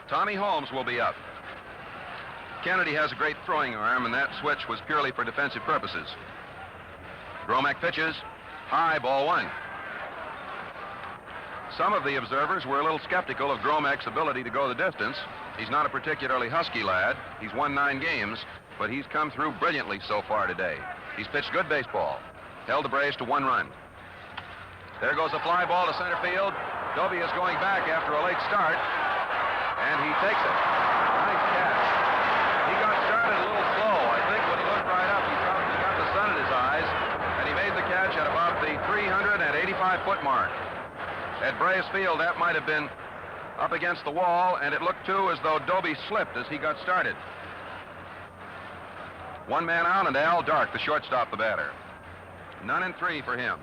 Tommy Holmes will be up. Kennedy has a great throwing arm, and that switch was purely for defensive purposes. Gromack pitches. High, ball one. Some of the observers were a little skeptical of Gromack's ability to go the distance. He's not a particularly husky lad. He's won 9 games, but he's come through brilliantly so far today. He's pitched good baseball. Held the Braves to 1 run. There goes a fly ball to center field. Doby is going back after a late start, and he takes it. Nice catch. He got started a little slow. I think when he looked right up, he probably got the sun in his eyes, and he made the catch at about the 385-foot mark. At Braves Field, that might have been up against the wall, and it looked, too, as though Doby slipped as he got started. 1 man out, and Al Dark, the shortstop, the batter. None in 3 for him.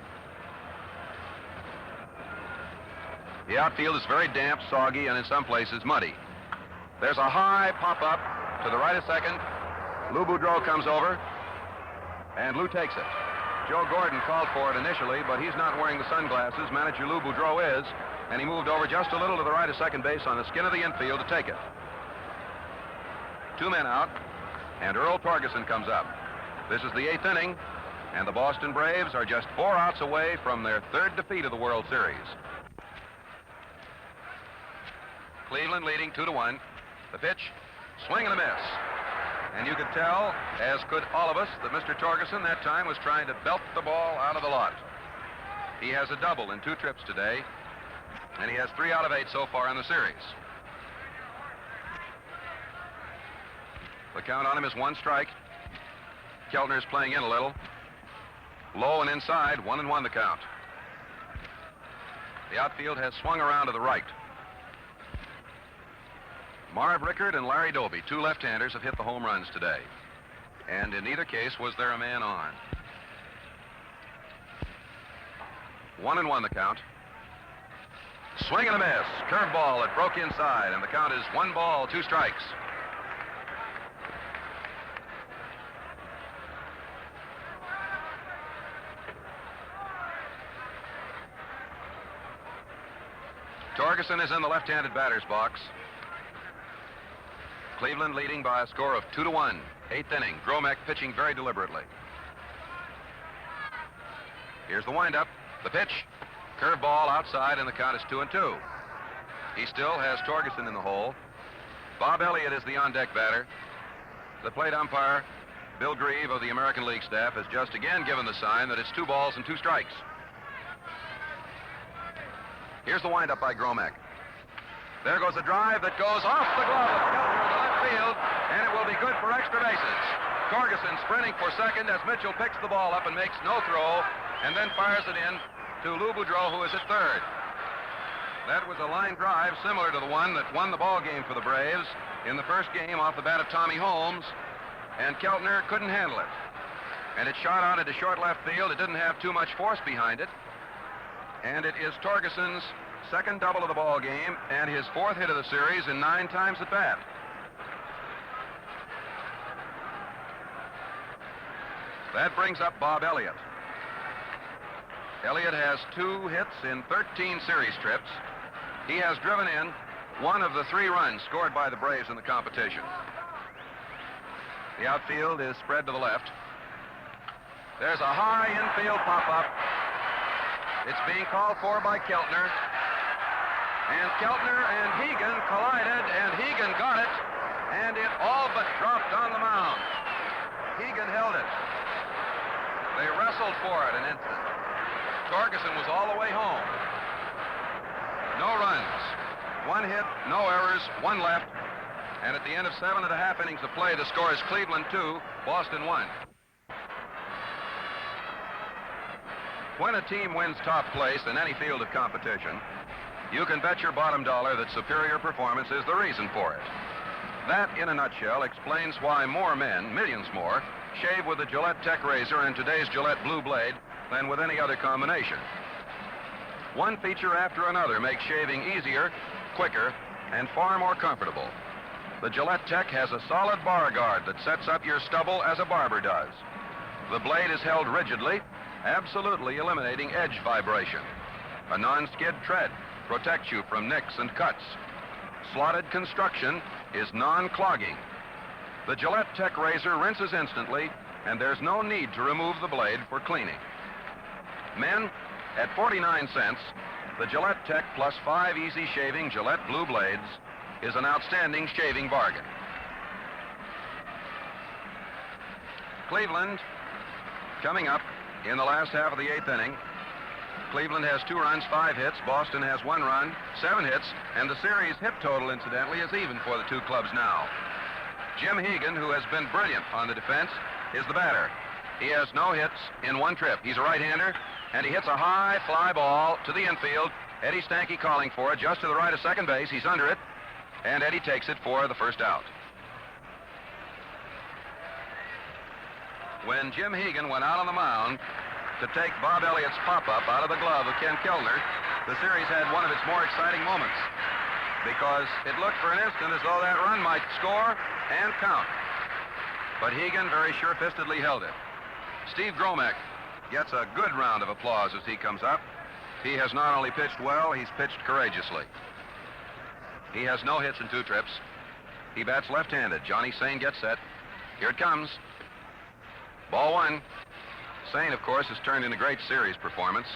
The outfield is very damp, soggy, and in some places muddy. There's a high pop-up to the right of second. Lou Boudreau comes over, and Lou takes it. Joe Gordon called for it initially, but he's not wearing the sunglasses. Manager Lou Boudreau is, and he moved over just a little to the right of second base on the skin of the infield to take it. 2 men out, and Earl Torgeson comes up. This is the 8th inning, and the Boston Braves are just 4 outs away from their 3rd defeat of the World Series. Cleveland leading 2-1. The pitch, swing and a miss. And you could tell, as could all of us, that Mr. Torgeson that time was trying to belt the ball out of the lot. He has a double in 2 trips today, and he has 3 out of 8 so far in the series. The count on him is 1 strike. Keltner's playing in a little. Low and inside, 1-1 the count. The outfield has swung around to the right. Marv Rickard and Larry Doby, 2 left-handers, have hit the home runs today. And in either case was there a man on. 1-1 the count. Swing and a miss. Curveball that broke inside, and the count is 1 ball, 2 strikes. Torgeson is in the left-handed batter's box. Cleveland leading by a score of 2-1. 8th inning. Gromack pitching very deliberately. Here's the windup. The pitch. Curveball outside, and the count is 2-2. He still has Torgeson in the hole. Bob Elliott is the on-deck batter. The plate umpire, Bill Grieve of the American League staff, has just again given the sign that it's 2 balls and 2 strikes. Here's the windup by Gromack. There goes a drive that goes off the glove of Keltner in the left field, and it will be good for extra bases. Torgeson sprinting for second as Mitchell picks the ball up and makes no throw, and then fires it in to Lou Boudreau, who is at third. That was a line drive similar to the one that won the ball game for the Braves in the first game off the bat of Tommy Holmes, and Keltner couldn't handle it. And it shot out into short left field. It didn't have too much force behind it. And it is Torgeson's 2nd double of the ball game and his 4th hit of the series in 9 times at bat. That brings up Bob Elliott. Elliott has 2 hits in 13 series trips. He has driven in 1 of the 3 runs scored by the Braves in the competition. The outfield is spread to the left. There's a high infield pop-up. It's being called for by Keltner. And Keltner and Hegan collided, and Hegan got it, and it all but dropped on the mound. Hegan held it. They wrestled for it an instant. Torgeson was all the way home. No runs. 1 hit, no errors, 1 left. And at the end of 7.5 innings of play, the score is Cleveland 2, Boston 1. When a team wins top place in any field of competition, you can bet your bottom dollar that superior performance is the reason for it. That, in a nutshell, explains why more men, millions more, shave with the Gillette Tech razor and today's Gillette Blue Blade than with any other combination. One feature after another makes shaving easier, quicker, and far more comfortable. The Gillette Tech has a solid bar guard that sets up your stubble as a barber does. The blade is held rigidly, absolutely eliminating edge vibration. A non-skid tread protects you from nicks and cuts. slotted construction is non-clogging. The Gillette Tech razor rinses instantly, and there's no need to remove the blade for cleaning. Men, at 49 cents, the Gillette Tech plus 5 easy shaving Gillette blue blades is an outstanding shaving bargain. Cleveland coming up in the last half of the 8th inning. Cleveland has 2 runs, 5 hits. Boston has 1 run, 7 hits, and the series hit total, incidentally, is even for the 2 clubs now. Jim Hegan, who has been brilliant on the defense, is the batter. He has no hits in 1 trip. He's a right-hander, and he hits a high fly ball to the infield. Eddie Stanky calling for it, just to the right of second base. He's under it, and Eddie takes it for the first out. When Jim Hegan went out on the mound to take Bob Elliott's pop-up out of the glove of Ken Kellner, the series had one of its more exciting moments, because it looked for an instant as though that run might score and count. But Hegan very sure-fistedly held it. Steve Gromek gets a good round of applause as he comes up. He has not only pitched well, he's pitched courageously. He has no hits in 2 trips. He bats left-handed. Johnny Sain gets set. Here it comes. Ball 1. Sain, of course, has turned in a great series performance.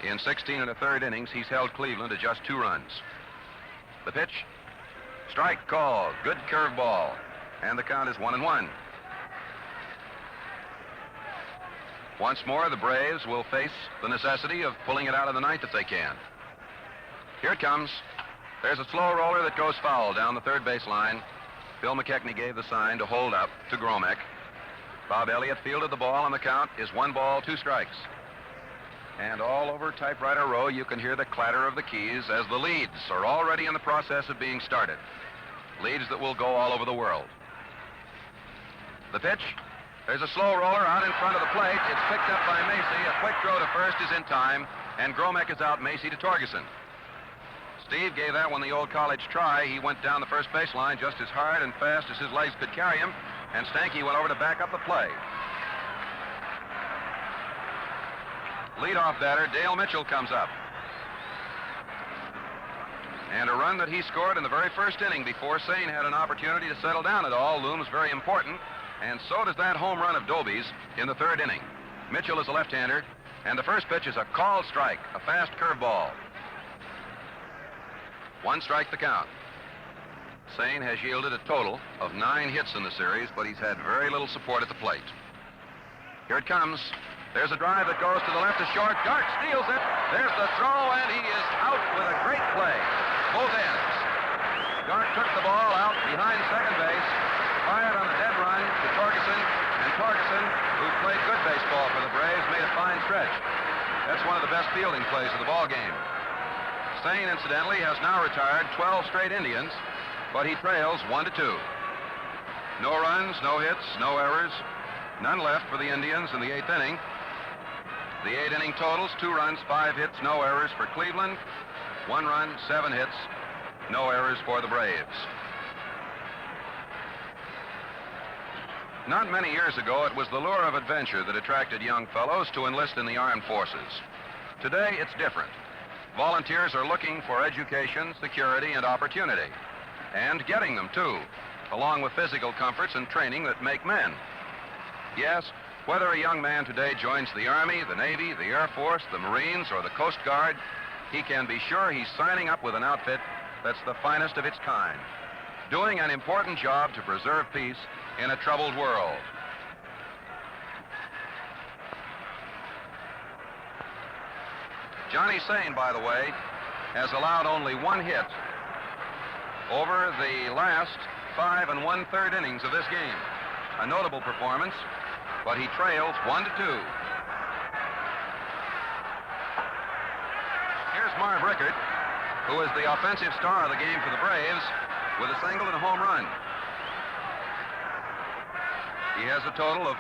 In 16 1/3 innings, he's held Cleveland to just 2 runs. The pitch. Strike call. Good curveball. And the count is 1-1. Once more, the Braves will face the necessity of pulling it out of the ninth if they can. Here it comes. There's a slow roller that goes foul down the third base line. Bill McKechnie gave the sign to hold up to Gromek. Bob Elliott fielded the ball, and the count is 1 ball, 2 strikes. And all over Typewriter Row, you can hear the clatter of the keys as the leads are already in the process of being started. Leads that will go all over the world. The pitch. There's a slow roller out in front of the plate. It's picked up by Macy. A quick throw to first is in time, and Gromek is out. Macy to Torgeson. Steve gave that one the old college try. He went down the first baseline just as hard and fast as his legs could carry him, and Stanky went over to back up the play. Leadoff batter Dale Mitchell comes up. And a run that he scored in the very first inning before Sain had an opportunity to settle down at all looms very important, and so does that home run of Doby's in the 3rd inning. Mitchell is a left-hander, and the first pitch is a called strike, a fast curveball. 1 strike the count. Sain has yielded a total of 9 hits in the series, but he's had very little support at the plate. Here it comes. There's a drive that goes to the left of short. Gart steals it. There's the throw, and he is out with a great play. Both ends. Gart took the ball out behind second base, fired on a dead run to Torgeson, and Torgeson, who played good baseball for the Braves, made a fine stretch. That's one of the best fielding plays of the ball game. Sain, incidentally, has now retired 12 straight Indians, but he trails 1-2. No runs, no hits, no errors, none left for the Indians in the 8th inning. The 8-inning totals: 2 runs, 5 hits, no errors for Cleveland, 1 run, 7 hits, no errors for the Braves. Not many years ago, it was the lure of adventure that attracted young fellows to enlist in the armed forces. Today, it's different. Volunteers are looking for education, security, and opportunity, and getting them, too, along with physical comforts and training that make men. Yes, whether a young man today joins the Army, the Navy, the Air Force, the Marines, or the Coast Guard, he can be sure he's signing up with an outfit that's the finest of its kind, doing an important job to preserve peace in a troubled world. Johnny Sain, by the way, has allowed only 1 hit over the last 5 1/3 innings of this game. A notable performance, but he trails 1-2. Here's Marv Rickert, who is the offensive star of the game for the Braves, with a single and a home run. He has a total of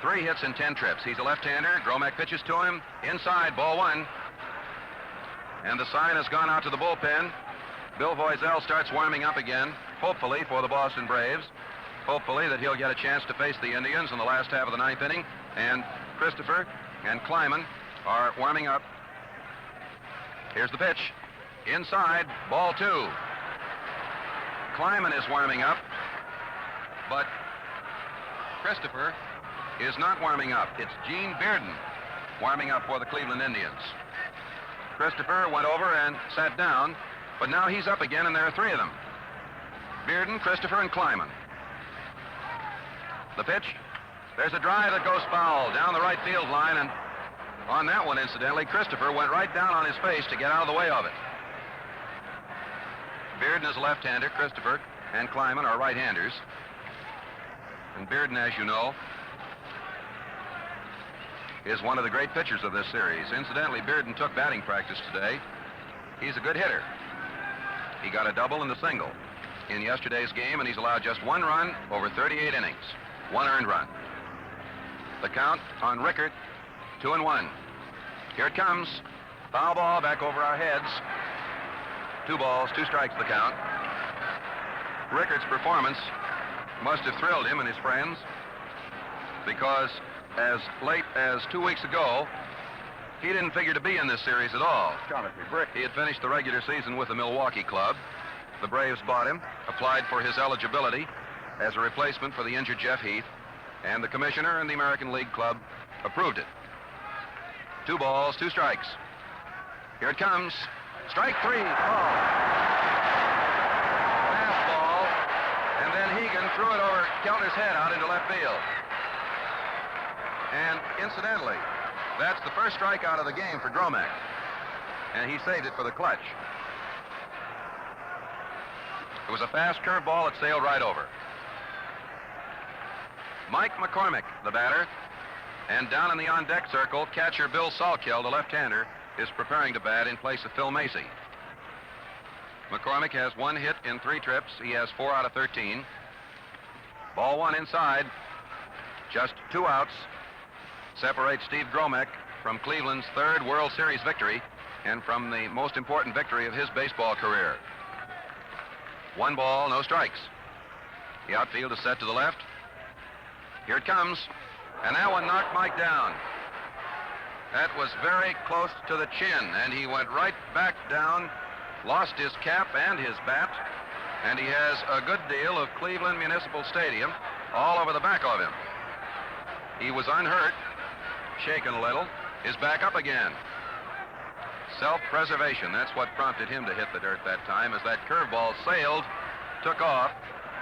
3 hits in 10 trips. He's a left-hander. Gromek pitches to him. Inside, ball 1. And the sign has gone out to the bullpen. Bill Voiselle starts warming up again, hopefully for the Boston Braves. Hopefully that he'll get a chance to face the Indians in the last half of the 9th inning. And Christopher and Kleiman are warming up. Here's the pitch. Inside, ball 2. Kleiman is warming up, but Christopher is not warming up. It's Gene Bearden warming up for the Cleveland Indians. Christopher went over and sat down, but now he's up again, and there are 3 of them. Bearden, Christopher, and Kleiman. The pitch. There's a drive that goes foul down the right field line, and on that one, incidentally, Christopher went right down on his face to get out of the way of it. Bearden is a left-hander. Christopher and Kleiman are right-handers. And Bearden, as you know, is one of the great pitchers of this series. Incidentally, Bearden took batting practice today. He's a good hitter. He got a double and a single in yesterday's game, and he's allowed just 1 run over 38 innings. 1 earned run. The count on Rickert, 2-1. Here it comes. Foul ball back over our heads. 2 balls, 2 strikes the count. Rickert's performance must have thrilled him and his friends, because as late as 2 weeks ago, he didn't figure to be in this series at all. He had finished the regular season with the Milwaukee club. The Braves bought him, applied for his eligibility as a replacement for the injured Jeff Heath, and the commissioner and the American League Club approved it. 2 balls, 2 strikes. Here it comes. Strike 3. Ball. Fastball. And then Hegan threw it over Keltner's head out into left field. And incidentally, that's the first strikeout of the game for Gromek. And he saved it for the clutch. It was a fast curveball that sailed right over. Mike McCormick, the batter. And down in the on-deck circle, catcher Bill Salkeld, the left-hander, is preparing to bat in place of Phil Macy. McCormick has 1 hit in 3 trips. He has 4 out of 13. Ball 1 inside. Just 2 outs separate Steve Gromek from Cleveland's 3rd World Series victory and from the most important victory of his baseball career. 1 ball, no strikes. The outfield is set to the left. Here it comes. And that one knocked Mike down. That was very close to the chin, and he went right back down, lost his cap and his bat, and he has a good deal of Cleveland Municipal Stadium all over the back of him. He was unhurt, shaken a little, is back up again. Self-preservation, that's what prompted him to hit the dirt that time, as that curveball sailed, took off,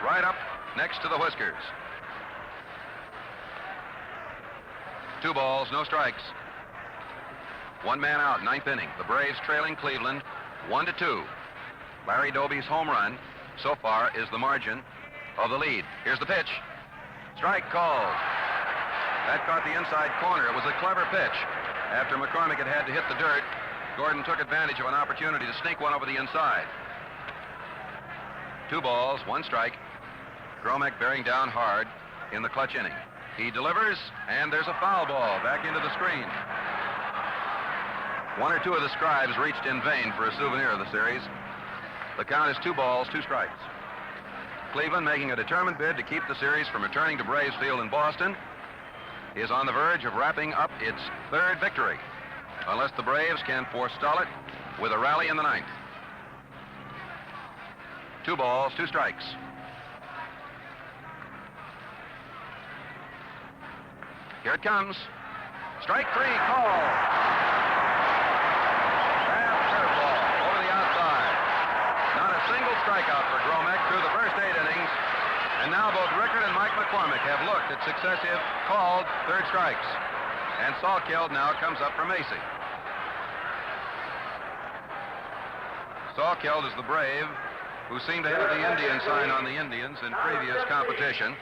right up next to the whiskers. 2 balls, no strikes. 1 man out, 9th inning. The Braves trailing Cleveland 1-2. Larry Doby's home run so far is the margin of the lead. Here's the pitch. Strike called. That caught the inside corner. It was a clever pitch. After McCormick had to hit the dirt, Gordon took advantage of an opportunity to sneak one over the inside. 2 balls, 1 strike. Gromek bearing down hard in the clutch inning. He delivers, and there's a foul ball back into the screen. 1 or 2 of the scribes reached in vain for a souvenir of the series. The count is 2 balls, 2 strikes. Cleveland, making a determined bid to keep the series from returning to Braves Field in Boston, is on the verge of wrapping up its 3rd victory, unless the Braves can forestall it with a rally in the 9th. 2 balls, 2 strikes. Here it comes. Strike 3 called. Fast curveball over the outside. Not a single strikeout for Gromek through the first 8 innings. And now both Rickert and Mike McCormick have looked at successive called 3rd strikes. And Salkeld now comes up for Macy. Salkeld is the Brave who seemed to have the Indian sign on the Indians in previous competition.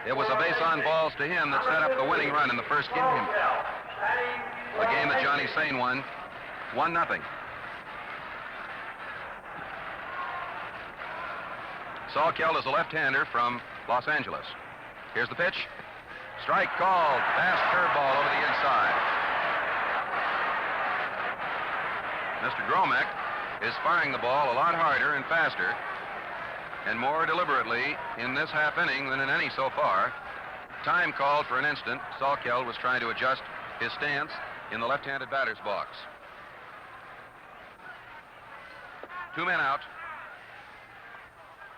It was a base on balls to him that set up the winning run in the first game. The game that Johnny Sain won, 1-0. Salkeld is a left-hander from Los Angeles. Here's the pitch. Strike called. Fast curveball over the inside. Mr. Gromek is firing the ball a lot harder and faster and more deliberately in this half inning than in any so far. Time called for an instant. Salkeld was trying to adjust his stance in the left-handed batter's box. 2 men out.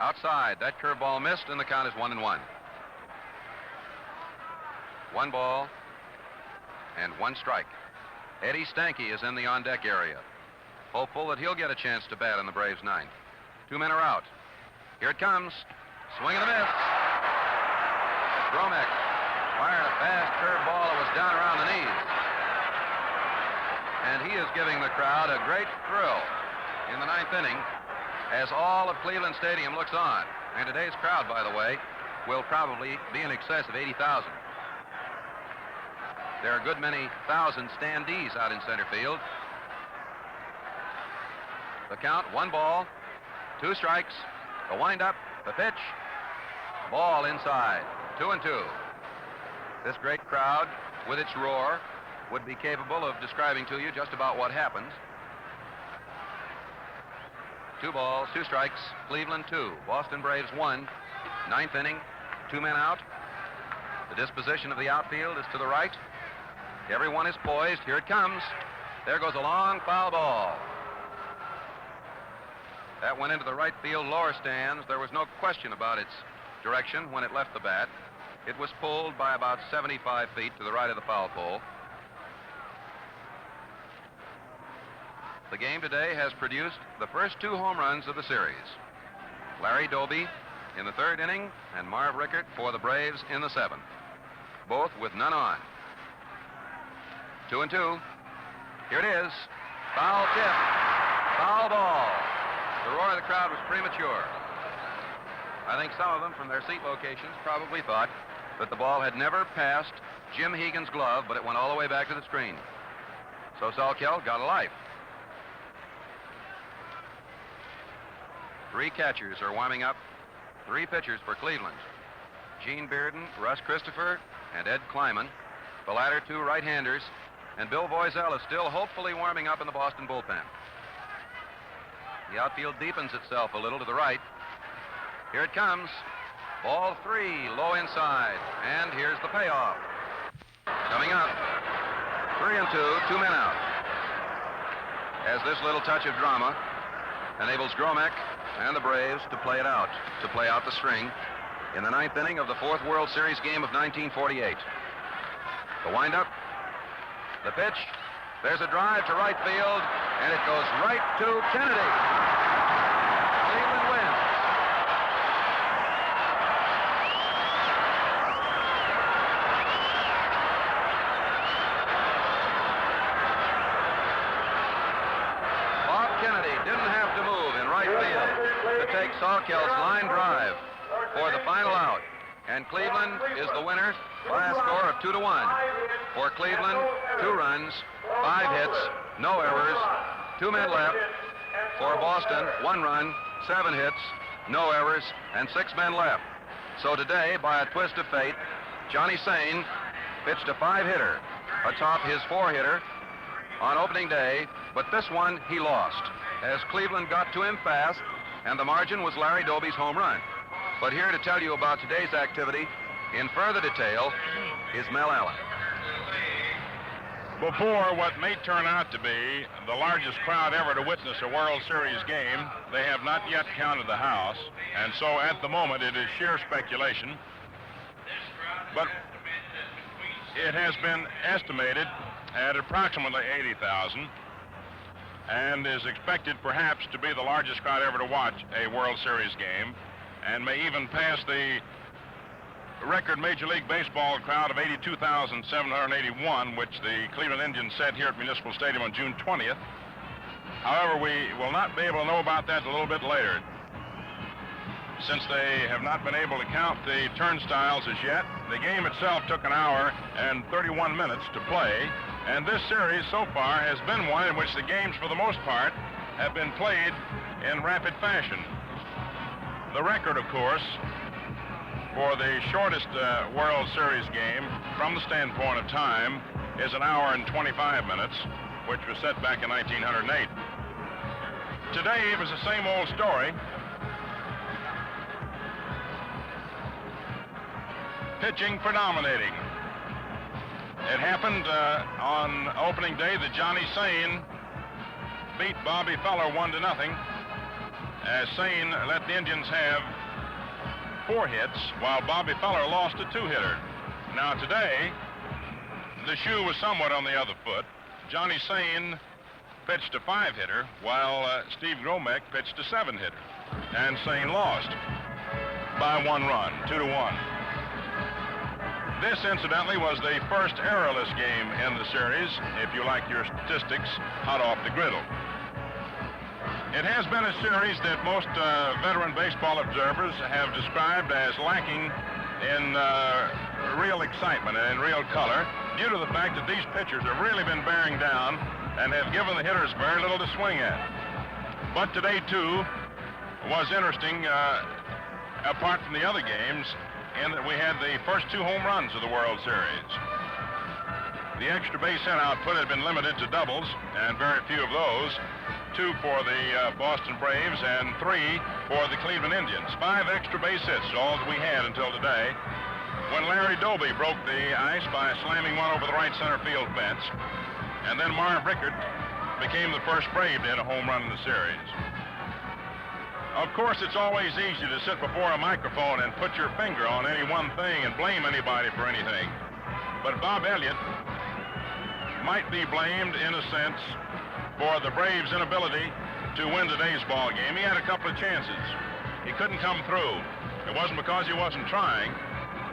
Outside, that curveball missed, and the count is 1-1. 1 ball and 1 strike. Eddie Stanky is in the on-deck area, hopeful that he'll get a chance to bat in the Braves' ninth. 2 men are out. Here it comes. Swing and a miss. Gromek fired a fast curveball that was down around the knees. And he is giving the crowd a great thrill in the 9th inning as all of Cleveland Stadium looks on. And today's crowd, by the way, will probably be in excess of 80,000. There are a good many thousand standees out in center field. The count, 1 ball, 2 strikes, the windup, the pitch, ball inside, 2-2. This great crowd, with its roar, would be capable of describing to you just about what happens. 2 balls, 2 strikes, Cleveland 2, Boston Braves 1, 9th inning, 2 men out. The disposition of the outfield is to the right. Everyone is poised. Here it comes. There goes a long foul ball. That went into the right field lower stands. There was no question about its direction when it left the bat. It was pulled by about 75 feet to the right of the foul pole. The game today has produced the first 2 home runs of the series. Larry Doby in the 3rd inning and Marv Rickert for the Braves in the 7th, both with none on. 2-2. Here it is. Foul tip. Foul ball. The roar of the crowd was premature. I think some of them from their seat locations probably thought that the ball had never passed Jim Hegan's glove, but it went all the way back to the screen. So Salkeld got a life. 3 catchers are warming up. 3 pitchers for Cleveland. Gene Bearden, Russ Christopher, and Ed Kleiman. The latter 2 right-handers. And Bill Voiselle is still hopefully warming up in the Boston bullpen. The outfield deepens itself a little to the right. Here it comes. Ball 3, low inside. And here's the payoff. Coming up. 3-2, 2 men out. As this little touch of drama enables Gromek and the Braves to play it out, to play out the string in the 9th inning of the 4th World Series game of 1948. The windup. The pitch, there's a drive to right field, and it goes right to Kennedy. Cleveland wins. Bob Kennedy didn't have to move in right field to take Salkeld's line drive for the final out. And Cleveland is the winner by a score of 2-1. For Cleveland, 2 runs, 5 hits, no errors, 2 men left. For Boston, 1 run, 7 hits, no errors, and 6 men left. So today, by a twist of fate, Johnny Sain pitched a 5-hitter atop his 4-hitter on opening day, but this one he lost as Cleveland got to him fast, and the margin was Larry Doby's home run. But here to tell you about today's activity in further detail is Mel Allen. Before what may turn out to be the largest crowd ever to witness a World Series game, they have not yet counted the house, and so at the moment it is sheer speculation. But it has been estimated at approximately 80,000 and is expected perhaps to be the largest crowd ever to watch a World Series game, and may even pass the record Major League Baseball crowd of 82,781, which the Cleveland Indians set here at Municipal Stadium on June 20th. However, we will not be able to know about that a little bit later, since they have not been able to count the turnstiles as yet. The game itself took an hour and 31 minutes to play, and this series so far has been one in which the games, for the most part, have been played in rapid fashion. The record, of course, for the shortest World Series game from the standpoint of time is an hour and 25 minutes, which was set back in 1908. Today it was the same old story. Pitching predominating. It happened on opening day that Johnny Sain beat Bobby Feller 1-0. as Sane let the Indians have 4 hits, while Bobby Feller lost a 2-hitter. Now today, the shoe was somewhat on the other foot. Johnny Sane pitched a 5-hitter, while Steve Gromek pitched a 7-hitter. And Sane lost by 1 run, 2-1. This, incidentally, was the first errorless game in the series, if you like your statistics hot off the griddle. It has been a series that most veteran baseball observers have described as lacking in real excitement and in real color due to the fact that these pitchers have really been bearing down and have given the hitters very little to swing at. But today, too, was interesting, apart from the other games, in that we had the first 2 home runs of the World Series. The extra base hit output had been limited to doubles, and very few of those. 2 for the Boston Braves and 3 for the Cleveland Indians. 5 extra base hits, all that we had until today, when Larry Doby broke the ice by slamming one over the right center field fence. And then Marv Rickert became the first Brave to hit a home run in the series. Of course, it's always easy to sit before a microphone and put your finger on any one thing and blame anybody for anything. But Bob Elliott might be blamed, in a sense, for the Braves' inability to win today's ball game. He had a couple of chances. He couldn't come through. It wasn't because he wasn't trying.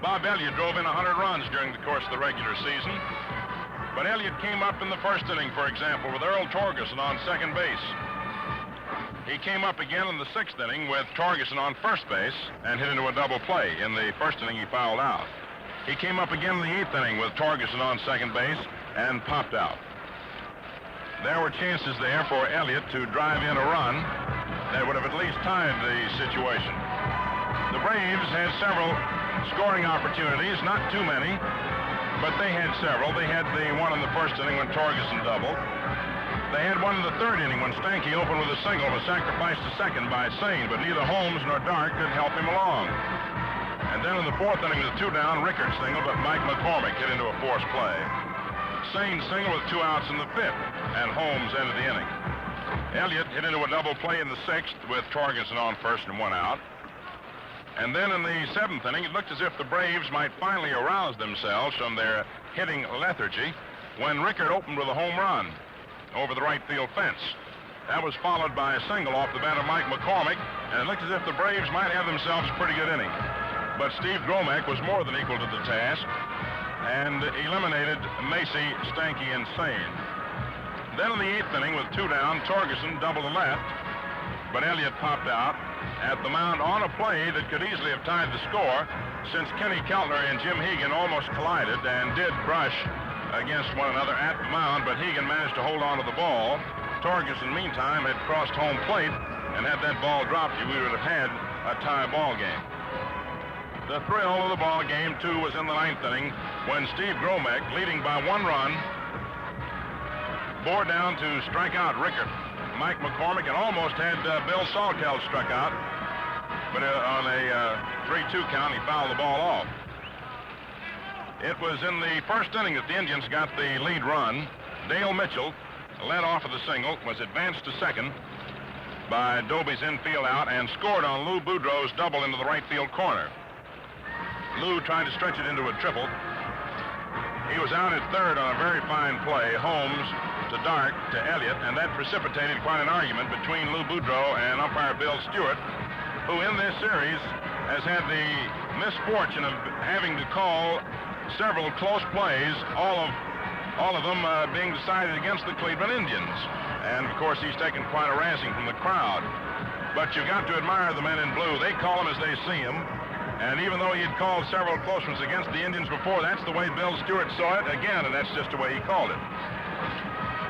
Bob Elliott drove in 100 runs during the course of the regular season. But Elliott came up in the first inning, for example, with Earl Torgeson on second base. He came up again in the 6th inning with Torgeson on first base and hit into a double play. In the first inning, he fouled out. He came up again in the 8th inning with Torgeson on second base and popped out. There were chances there for Elliott to drive in a run that would have at least tied the situation. The Braves had several scoring opportunities, not too many, but they had several. They had the one in the first inning when Torgeson doubled. They had one in the 3rd inning when Stanky opened with a single and was sacrificed to second by Sane, but neither Holmes nor Dark could help him along. And then in the 4th inning with 2 down, Rickert singled, but Mike McCormick hit into a forced play. Sane singled with 2 outs in the 5th, and Holmes ended the inning. Elliott hit into a double play in the 6th with Torgeson on first and 1 out. And then in the 7th inning, it looked as if the Braves might finally arouse themselves from their hitting lethargy when Rickert opened with a home run over the right field fence. That was followed by a single off the bat of Mike McCormick, and it looked as if the Braves might have themselves a pretty good inning. But Steve Gromek was more than equal to the task and eliminated Macy, Stanky, and Sane. Then in the 8th inning with 2 down, Torgeson doubled to left, but Elliott popped out at the mound on a play that could easily have tied the score, since Kenny Keltner and Jim Hegan almost collided and did brush against one another at the mound, but Hegan managed to hold on to the ball. Torgeson, meantime, had crossed home plate, and had that ball dropped, we would have had a tie ball game. The thrill of the ball game, too, was in the 9th inning when Steve Gromek, leading by 1 run, bore down to strike out Rickert. Mike McCormick and almost had Bill Salkeld struck out, but on a 3-2 count, he fouled the ball off. It was in the 1st inning that the Indians got the lead run. Dale Mitchell led off of the single, was advanced to second by Doby's infield out, and scored on Lou Boudreau's double into the right field corner. Lou tried to stretch it into a triple. He was out at 3rd on a very fine play. Holmes to Dark to Elliott, and that precipitated quite an argument between Lou Boudreau and umpire Bill Stewart, who in this series has had the misfortune of having to call several close plays, all of them being decided against the Cleveland Indians. And of course, he's taken quite a razzing from the crowd. But you've got to admire the men in blue. They call them as they see them. And even though he had called several close ones against the Indians before, that's the way Bill Stewart saw it again, and that's just the way he called it.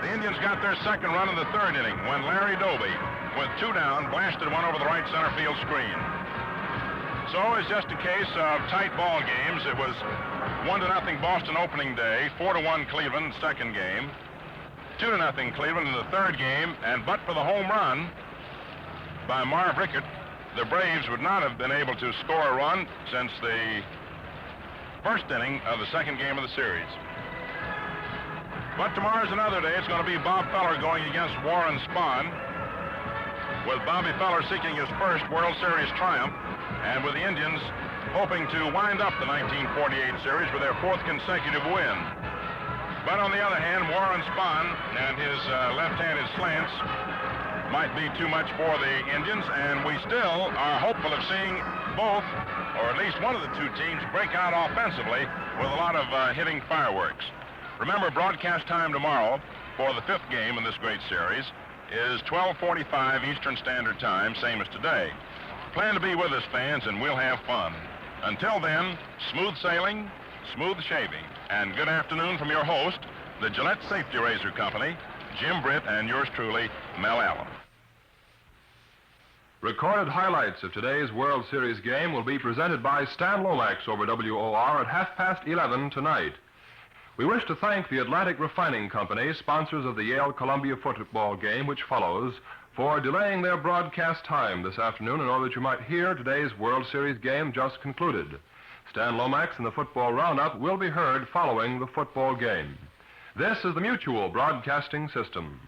The Indians got their 2nd run in the 3rd inning when Larry Doby, with 2 down, blasted one over the right center field screen. So it's just a case of tight ball games. It was 1-0 Boston opening day, 4-1 Cleveland 2nd game, 2-0 Cleveland in the 3rd game, and but for the home run by Marv Rickert, the Braves would not have been able to score a run since the 1st inning of the 2nd game of the series. But tomorrow's another day. It's going to be Bob Feller going against Warren Spahn. with Bobby Feller seeking his first World Series triumph, and with the Indians hoping to wind up the 1948 series with their fourth consecutive win. But on the other hand, Warren Spahn and his left-handed slants might be too much for the Indians, and we still are hopeful of seeing both, or at least one of the two teams, break out offensively with a lot of hitting fireworks. Remember, broadcast time tomorrow for the fifth game in this great series is 12:45 Eastern Standard Time, same as today. Plan to be with us, fans, and we'll have fun. Until then, smooth sailing, smooth shaving, and good afternoon from your host, the Gillette Safety Razor Company, Jim Britt, and yours truly, Mel Allen. Recorded highlights of today's World Series game will be presented by Stan Lomax over WOR at 11:30 tonight. We wish to thank the Atlantic Refining Company, sponsors of the Yale-Columbia football game which follows, for delaying their broadcast time this afternoon in order that you might hear today's World Series game just concluded. Stan Lomax and the Football Roundup will be heard following the football game. This is the Mutual Broadcasting System.